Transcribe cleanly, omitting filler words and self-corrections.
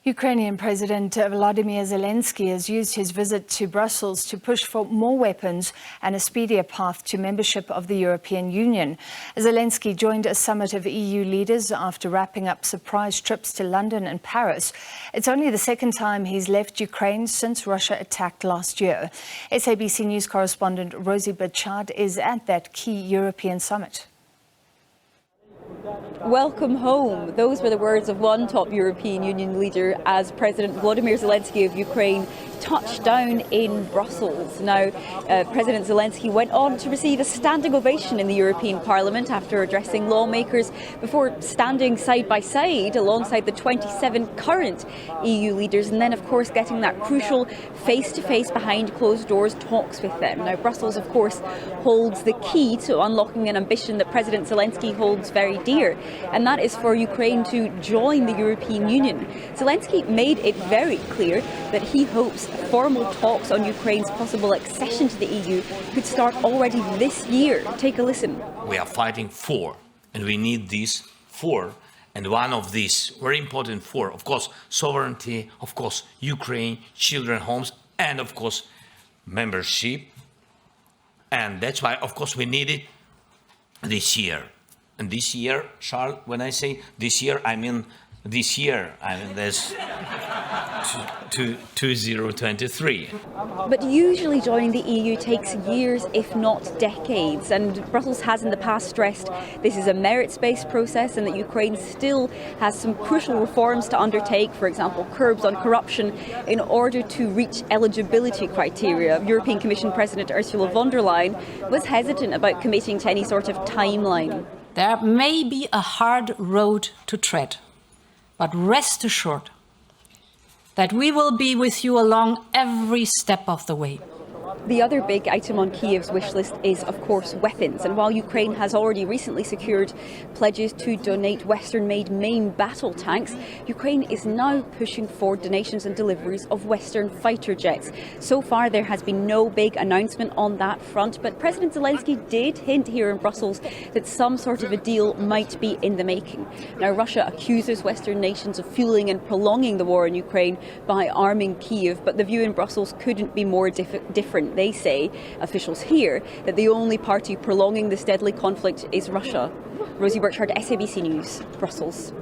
Ukrainian President Volodymyr Zelenskyy has used his visit to Brussels to push for more weapons and a speedier path to membership of the European Union. Zelenskyy joined a summit of EU leaders after wrapping up surprise trips to London and Paris. It's only the second time he's left Ukraine since Russia attacked last year. SABC News correspondent Rosie Burchard is at that key European summit. Welcome home. Those were the words of one top European Union leader as President Volodymyr Zelenskyy of Ukraine touched down in Brussels. Now, President Zelenskyy went on to receive a standing ovation in the European Parliament after addressing lawmakers before standing side by side alongside the 27 current EU leaders and then, of course, getting that crucial face-to-face behind closed doors talks with them. Now, Brussels, of course, holds the key to unlocking an ambition that President Zelenskyy holds very dear, and that is for Ukraine to join the European Union. Zelenskyy made it very clear that he hopes formal talks on Ukraine's possible accession to the EU could start already this year. Take a listen. We are fighting for, and we need these four. And one of these very important four, of course, sovereignty, of course, Ukraine, children, homes, and of course, membership. And that's why, of course, we need it this year. And this year, Charles, when I say this year, I mean this year. I mean, there's 2023. But usually joining the EU takes years, if not decades. And Brussels has in the past stressed this is a merits-based process and that Ukraine still has some crucial reforms to undertake, for example, curbs on corruption, in order to reach eligibility criteria. European Commission President Ursula von der Leyen was hesitant about committing to any sort of timeline. There may be a hard road to tread, but rest assured that we will be with you along every step of the way. The other big item on Kyiv's wish list is, of course, weapons. And while Ukraine has already recently secured pledges to donate Western-made main battle tanks, Ukraine is now pushing for donations and deliveries of Western fighter jets. So far, there has been no big announcement on that front, but President Zelenskyy did hint here in Brussels that some sort of a deal might be in the making. Now, Russia accuses Western nations of fueling and prolonging the war in Ukraine by arming Kyiv, but the view in Brussels couldn't be more different. They say, officials here, that the only party prolonging this deadly conflict is Russia. Rosie Burchard, SABC News, Brussels.